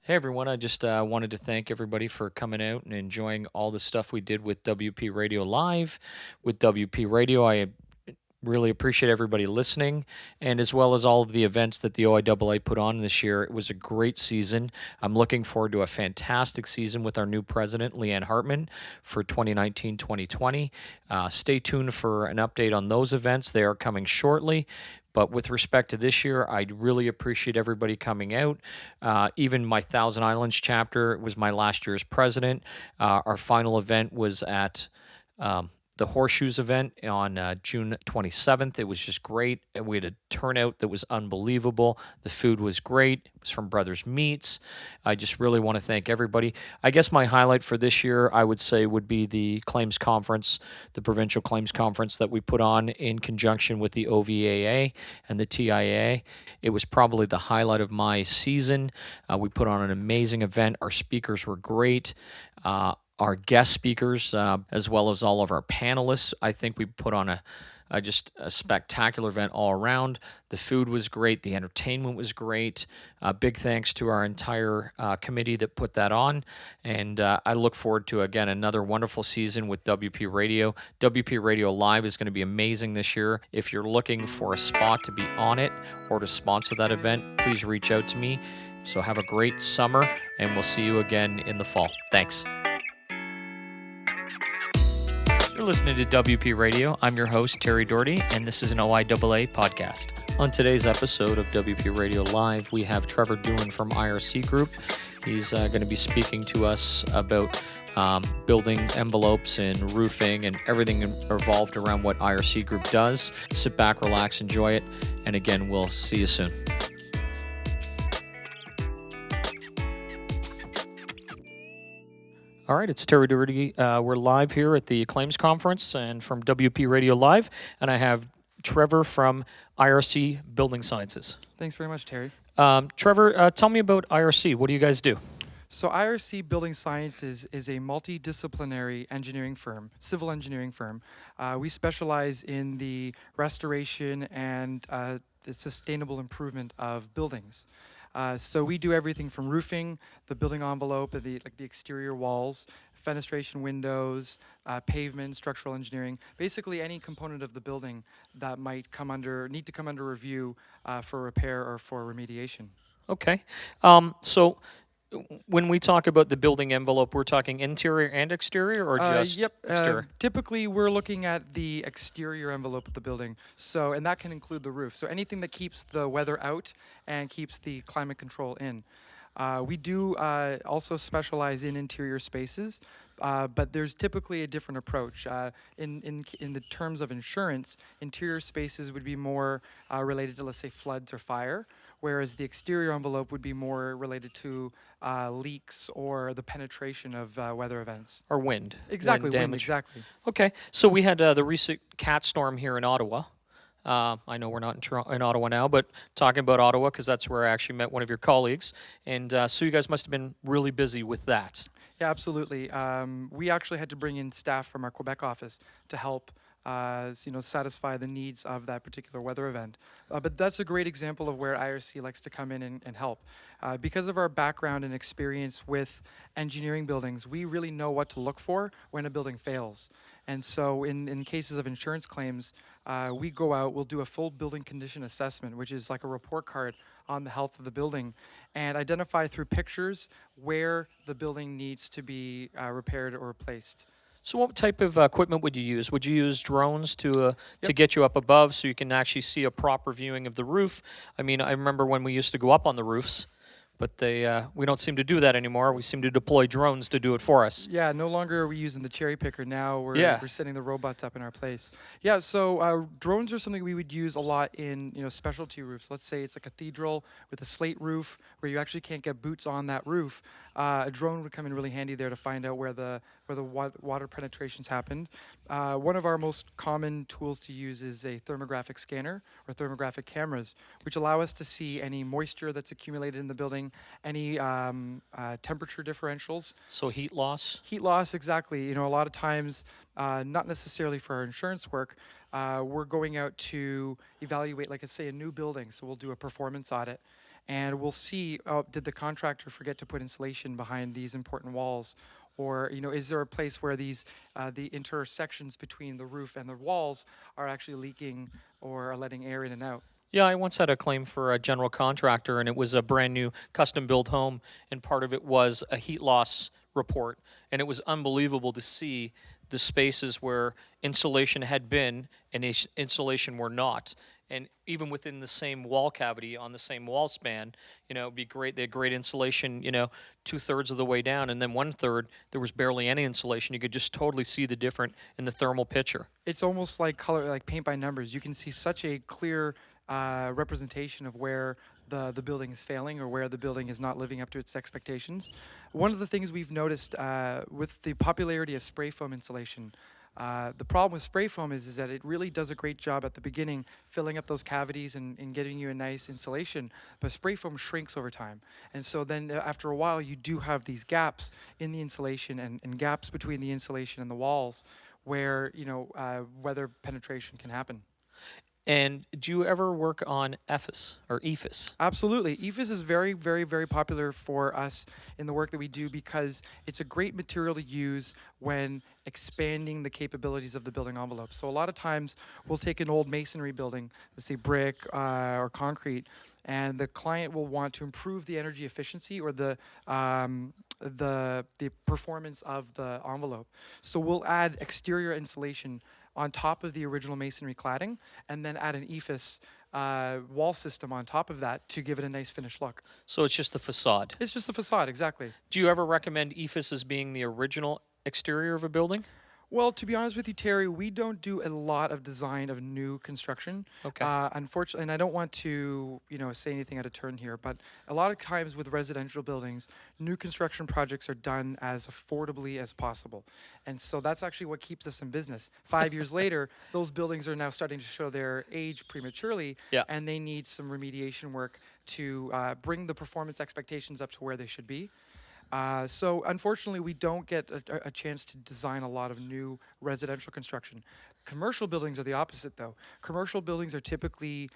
Hey everyone, I just wanted to thank everybody for coming out and enjoying all the stuff we did with WP Radio Live. With WP Radio, I really appreciate everybody listening, and as well as all of the events that the OIAA put on this year. It was a great season. I'm looking forward to a fantastic season with our new president, Leanne Hartman, for 2019 2020. Stay tuned for an update on those events. They are coming shortly. But with respect to this year, I really appreciate everybody coming out. Even my Thousand Islands chapter was my last year as president. Our final event was at the Horseshoes event on June 27th. It was just great. And we had a turnout that was unbelievable. The food was great. It was from Brothers Meats. I just really want to thank everybody. I guess my highlight for this year, I would say, would be the claims conference, the provincial claims conference that we put on in conjunction with the OVAA and the TIA. It was probably the highlight of my season. We put on an amazing event. Our speakers were great. Our guest speakers, as well as all of our panelists. I think we put on just a spectacular event all around. The food was great. The entertainment was great. Big thanks to our entire committee that put that on. And I look forward to, again, another wonderful season with WP Radio. WP Radio Live is going to be amazing this year. If you're looking for a spot to be on it or to sponsor that event, please reach out to me. So have a great summer, and we'll see you again in the fall. Thanks. You're listening to WP Radio. I'm your host, Terry Doherty, and this is an OIAA podcast. On today's episode of WP Radio Live, we have Trevor doing from IRC Group. He's going to be speaking to us about building envelopes and roofing and everything involved around what IRC Group does. Sit back, relax, enjoy it, and again, we'll see you soon. All right, it's Terry Doherty. We're live here at the Claims Conference and from WP Radio Live, and I have Trevor from IRC Building Sciences. Thanks very much, Terry. Trevor, tell me about IRC. What do you guys do? So IRC Building Sciences is a multidisciplinary engineering firm, civil engineering firm. We specialize in the restoration and the sustainable improvement of buildings. So we do everything from roofing, the building envelope, the exterior walls, fenestration windows, pavement, structural engineering, basically any component of the building that might need to come under review for repair or for remediation. Okay. So when we talk about the building envelope, we're talking interior and exterior, or just exterior? Typically, we're looking at the exterior envelope of the building. So, and that can include the roof. So anything that keeps the weather out and keeps the climate control in. We do also specialize in interior spaces, but there's typically a different approach. In the terms of insurance, interior spaces would be more related to, let's say, floods or fire, whereas the exterior envelope would be more related to leaks or the penetration of weather events. Or wind. Exactly, Wind damage. exactly. Okay, so we had the recent cat storm here in Ottawa. I know we're not in Ottawa now, but talking about Ottawa because that's where I actually met one of your colleagues. And so you guys must have been really busy with that. Yeah, absolutely. We actually had to bring in staff from our Quebec office to help satisfy the needs of that particular weather event. But that's a great example of where IRC likes to come in and help. Because of our background and experience with engineering buildings, we really know what to look for when a building fails. And so in cases of insurance claims, we go out, we'll do a full building condition assessment, which is like a report card on the health of the building, and identify through pictures where the building needs to be repaired or replaced. So what type of equipment would you use? Would you use drones to Yep. get you up above so you can actually see a proper viewing of the roof? I mean, I remember when we used to go up on the roofs, but we don't seem to do that anymore. We seem to deploy drones to do it for us. Yeah, no longer are we using the cherry picker. Now we're setting the robots up in our place. Yeah, so drones are something we would use a lot in specialty roofs. Let's say it's a cathedral with a slate roof where you actually can't get boots on that roof. A drone would come in really handy there to find out where the water penetrations happened. One of our most common tools to use is a thermographic scanner or thermographic cameras, which allow us to see any moisture that's accumulated in the building, any temperature differentials. So heat loss? Heat loss, exactly. A lot of times, not necessarily for our insurance work, we're going out to evaluate, like I say, a new building. So we'll do a performance audit, and we'll see, oh, did the contractor forget to put insulation behind these important walls? Or, is there a place where the intersections between the roof and the walls are actually leaking or are letting air in and out? Yeah, I once had a claim for a general contractor, and it was a brand new custom built home, and part of it was a heat loss report. And it was unbelievable to see the spaces where insulation had been and insulation were not. And even within the same wall cavity on the same wall span, it'd be great. They had great insulation, 2/3 of the way down, and then 1/3 there was barely any insulation. You could just totally see the difference in the thermal picture. It's almost like color, like paint by numbers. You can see such a clear representation of where the building is failing or where the building is not living up to its expectations. One of the things we've noticed with the popularity of spray foam insulation, the problem with spray foam is that it really does a great job at the beginning, filling up those cavities and getting you a nice insulation, but spray foam shrinks over time. And so then after a while, you do have these gaps in the insulation and gaps between the insulation and the walls where, weather penetration can happen. And do you ever work on EFIS or EFIS? Absolutely. EFIS is very, very, very popular for us in the work that we do because it's a great material to use when expanding the capabilities of the building envelope. So a lot of times we'll take an old masonry building, let's say brick or concrete, and the client will want to improve the energy efficiency or the performance of the envelope. So we'll add exterior insulation on top of the original masonry cladding, and then add an EFIS wall system on top of that to give it a nice finished look. So it's just the facade. It's just a facade, exactly. Do you ever recommend EFIS as being the original exterior of a building? Well, to be honest with you, Terry, we don't do a lot of design of new construction. Okay. Unfortunately, and I don't want to, say anything out of turn here, but a lot of times with residential buildings, new construction projects are done as affordably as possible. And so that's actually what keeps us in business. 5 years later, those buildings are now starting to show their age prematurely, Yeah. and they need some remediation work to bring the performance expectations up to where they should be. So unfortunately, we don't get a chance to design a lot of new residential construction. Commercial buildings are the opposite, though. Commercial buildings are typically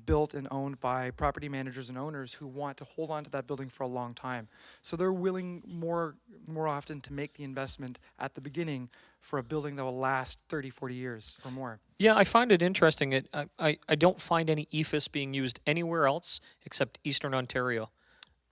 built and owned by property managers and owners who want to hold on to that building for a long time. So they're willing more often to make the investment at the beginning for a building that will last 30, 40 years or more. Yeah, I find it interesting. I don't find any EFIS being used anywhere else except Eastern Ontario.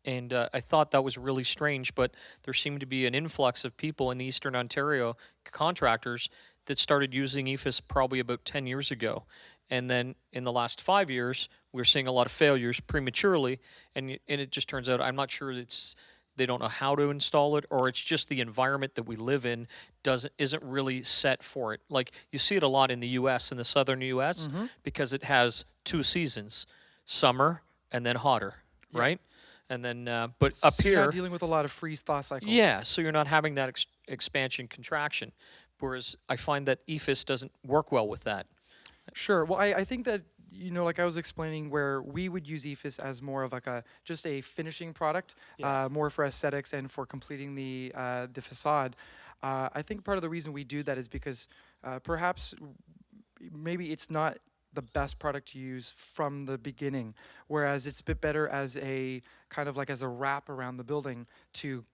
And I thought that was really strange, but there seemed to be an influx of people in the Eastern Ontario contractors that started using EFIS probably about 10 years ago. And then in the last 5 years, we're seeing a lot of failures prematurely, and it just turns out I'm not sure they don't know how to install it, or it's just the environment that we live in isn't really set for it. Like you see it a lot in the U.S., in the southern U.S., because it has 2 seasons, summer and then hotter, right? And then, but up So here, you're not dealing with a lot of freeze-thaw cycles. yeah, so you're not having that expansion contraction. Whereas I find that EFIS doesn't work well with that. Sure. Well, I think that, like I was explaining, where we would use EFIS as more of like just a finishing product, Yeah. more for aesthetics and for completing the facade. I think part of the reason we do that is because perhaps maybe it's not the best product to use from the beginning, whereas it's a bit better as a kind of like as a wrap around the building to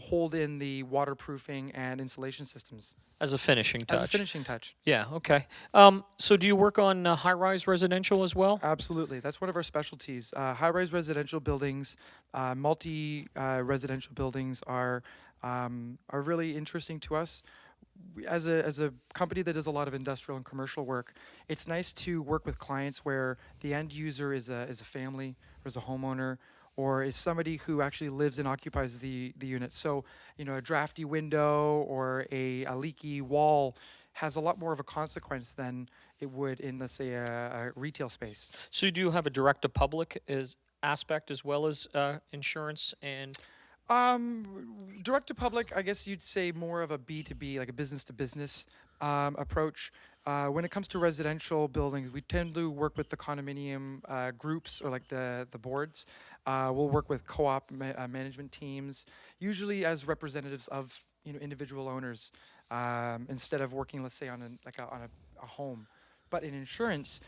hold in the waterproofing and insulation systems As a finishing touch. as a finishing touch. Yeah, okay. So do you work on high-rise residential as well? Absolutely, that's one of our specialties. High-rise residential buildings, multi-residential buildings are really interesting to us. As a company that does a lot of industrial and commercial work, it's nice to work with clients where the end user is a family or is a homeowner or is somebody who actually lives and occupies the unit. So, a drafty window or a leaky wall has a lot more of a consequence than it would in, let's say, a retail space. So do you have a direct-to-public aspect as well as insurance and... Direct to public, I guess you'd say more of a B2B, like a business to business approach. When it comes to residential buildings, we tend to work with the condominium groups or like the boards. We'll work with co-op management teams, usually as representatives of individual owners, instead of working, let's say, on a home. But in insurance,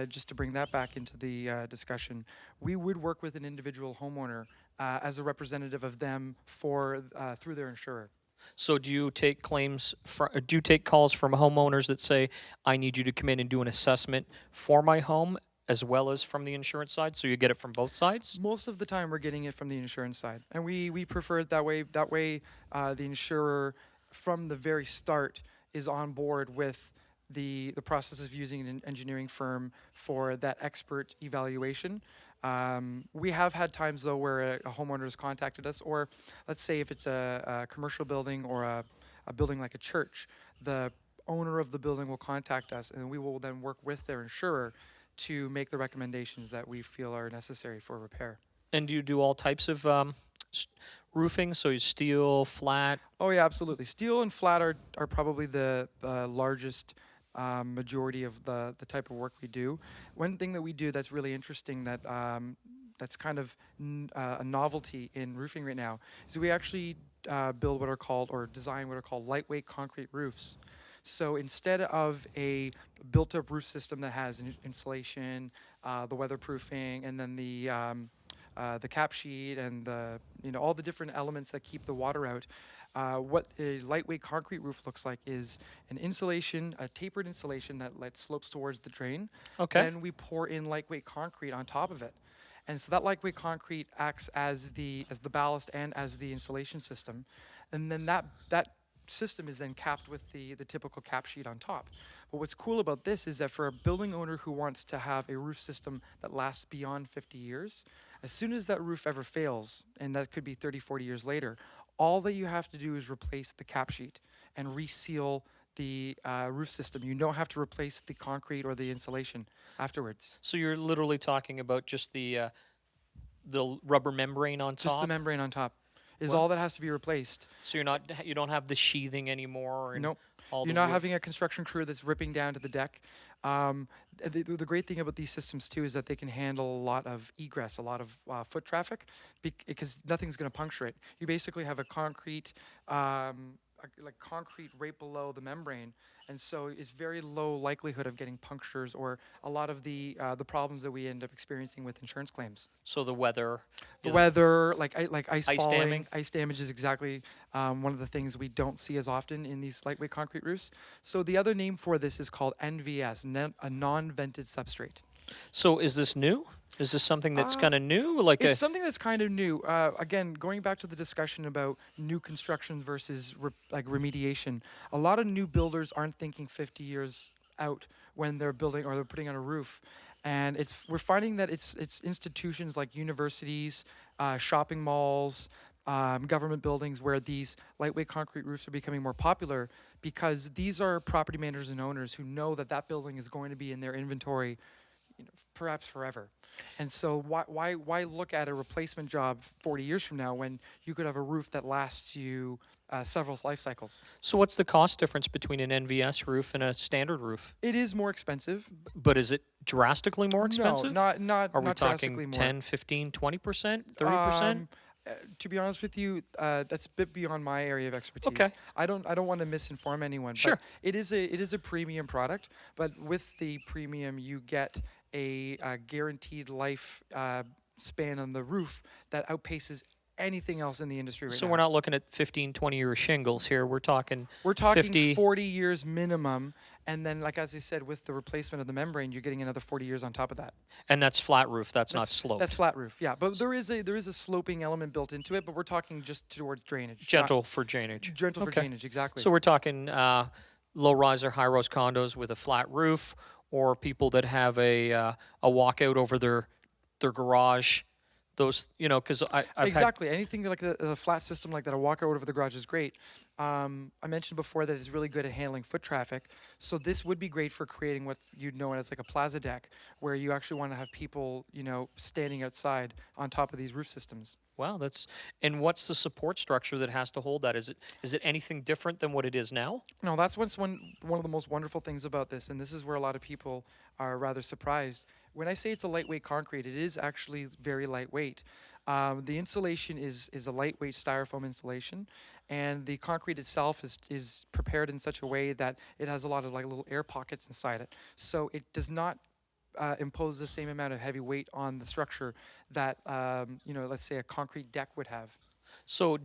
just to bring that back into the discussion, we would work with an individual homeowner as a representative of them for through their insurer. So do you take do you take calls from homeowners that say, I need you to come in and do an assessment for my home as well as from the insurance side? So you get it from both sides? Most of the time, we're getting it from the insurance side, and we prefer it that way. That way, the insurer from the very start is on board with the process of using an engineering firm for that expert evaluation. We have had times though where a homeowner has contacted us, or let's say if it's a commercial building or a building like a church, the owner of the building will contact us, and we will then work with their insurer to make the recommendations that we feel are necessary for repair. And do you do all types of s- roofing? So you steel, flat? Oh yeah, absolutely. Steel and flat are probably the largest majority of the type of work we do. One thing that we do that's really interesting that's kind of a novelty in roofing right now is we actually build what are called or design what are called lightweight concrete roofs. So instead of a built-up roof system that has insulation, the weatherproofing, and then the cap sheet and the all the different elements that keep the water out. What a lightweight concrete roof looks like is an insulation, a tapered insulation that slopes towards the drain. Okay. Then we pour in lightweight concrete on top of it, and so that lightweight concrete acts as the ballast and as the insulation system, and then that system is then capped with the typical cap sheet on top. But what's cool about this is that for a building owner who wants to have a roof system that lasts beyond 50 years, as soon as that roof ever fails, and that could be 30, 40 years later, all that you have to do is replace the cap sheet and reseal the roof system. You don't have to replace the concrete or the insulation afterwards. So you're literally talking about just the rubber membrane on Just the top? membrane on top is Wow. all that has to be replaced. So you don't have the sheathing anymore and Nope. all You're the not wood. having a construction crew that's ripping down to the deck. The great thing about these systems too is that they can handle a lot of egress, a lot of foot traffic, because nothing's going to puncture it. You basically have a concrete, like concrete right below the membrane, and so it's very low likelihood of getting punctures or a lot of the problems that we end up experiencing with insurance claims. So the weather, The you know, weather, like ice ice falling, damming. ice damage is exactly one of the things we don't see as often in these lightweight concrete roofs. So the other name for this is called NVS, a non-vented substrate. So is this new? Is this something that's Uh, kind of new? Like a It's something that's kind of new. Again, going back to the discussion about new construction versus like remediation, a lot of new builders aren't thinking 50 years out when they're building or they're putting on a roof, and we're finding that it's institutions like universities, shopping malls, government buildings where these lightweight concrete roofs are becoming more popular because these are property managers and owners who know that that building is going to be in their inventory, perhaps forever. And so why look at a replacement job 40 years from now when you could have a roof that lasts you several life cycles? So what's the cost difference between an NVS roof and a standard roof? It is more expensive. But is it drastically more expensive? No, not Are we not drastically talking more. 10, 15, 20%, 30%? To be honest with you, that's a bit beyond my area of expertise. Okay. I don't want to misinform anyone. Sure. But it is a premium product, but with the premium you get a guaranteed life span on the roof that outpaces anything else in the industry right So now. we're not looking at 15, 20-year shingles here. We're talking We're talking 50. 40 years minimum, and then, like as I said, with the replacement of the membrane, you're getting another 40 years on top of that. And that's flat roof. That's not sloped. That's flat roof, yeah. But there is a sloping element built into it, but we're talking just towards drainage. not- gentle for drainage. gentle for Okay. drainage, exactly. So we're talking low-rise or high-rise condos with a flat roof, or people that have a walkout over their garage. Those, because I've had exactly. Anything like a flat system like that, a walkout over the garage is great. I mentioned before that it's really good at handling foot traffic. So this would be great for creating what you'd know as like a plaza deck, where you actually want to have people, standing outside on top of these roof systems. wow, and what's the support structure that has to hold that? Is it anything different than what it is now? No, that's what's one of the most wonderful things about this, and this is where a lot of people are rather surprised. When I say it's a lightweight concrete, it is actually very lightweight. The insulation is a lightweight styrofoam insulation, and the concrete itself is prepared in such a way that it has a lot of like little air pockets inside it. So it does not impose the same amount of heavy weight on the structure that let's say a concrete deck would have. So,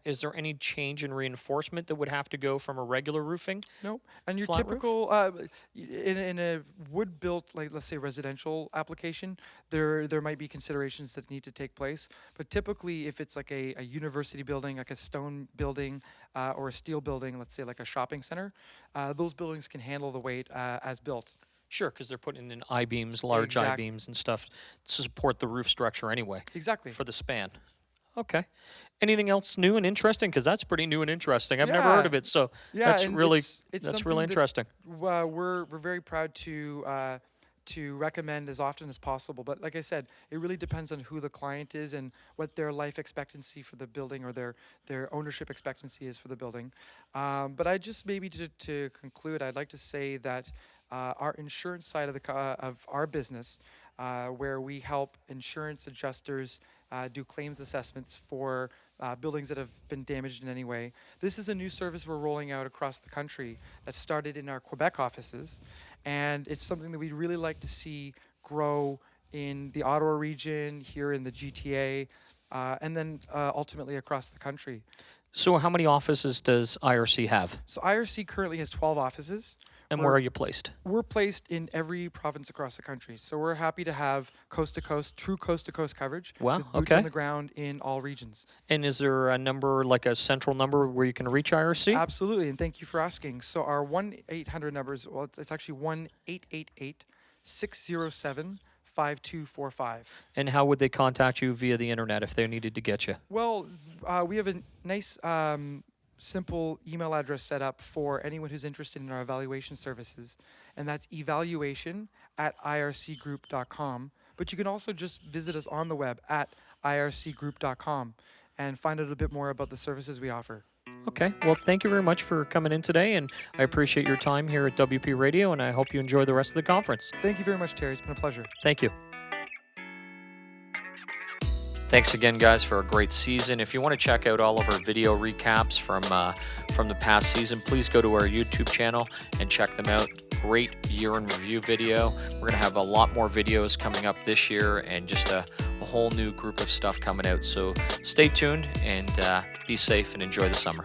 is there any change in reinforcement that would have to go from a regular roofing? Nope. And your Flat roof? typical in a wood built, like let's say residential application, there might be considerations that need to take place. But typically, if it's like a university building, like a stone building, or a steel building, let's say like a shopping center, those buildings can handle the weight as built. Sure, because they're putting in I-beams, large Exactly. I-beams and stuff to support the roof structure anyway Exactly. for the span. Okay. Anything else new and interesting? Because that's pretty new and interesting. I've never heard of it, so Yeah, that's and really it's that's something really that interesting. we're very proud to recommend as often as possible. But like I said, it really depends on who the client is and what their life expectancy for the building or their ownership expectancy is for the building. But I just maybe to conclude, I'd like to say that our insurance side of of our business, where we help insurance adjusters do claims assessments for buildings that have been damaged in any way. This is a new service we're rolling out across the country that started in our Quebec offices, and it's something that we'd really like to see grow in the Ottawa region, here in the GTA, and then ultimately across the country. So, how many offices does IRC have, So IRC currently has 12 offices. and We're- where are you placed? We're placed in every province across the country, so we're happy to have coast to coast coverage. Wow, With boots okay. on the ground in all regions. And is there a number, like a central number, where you can reach IRC? Absolutely, and thank you for asking. So our 1-800 numbers, well, it's actually 1-888-607-5245. And how would they contact you via the internet if they needed to get you? Well, we have a nice, simple email address set up for anyone who's interested in our evaluation services, and that's evaluation@ircgroup.com. But you can also just visit us on the web at ircgroup.com and find out a bit more about the services we offer. Okay. Well, thank you very much for coming in today, and I appreciate your time here at WP Radio, and I hope you enjoy the rest of the conference. Thank you very much, Terry. It's been a pleasure. Thank you. Thanks again, guys, for a great season. If you want to check out all of our video recaps from the past season, please go to our YouTube channel and check them out. Great year in review video. We're going to have a lot more videos coming up this year, and just a whole new group of stuff coming out. So stay tuned and be safe and enjoy the summer.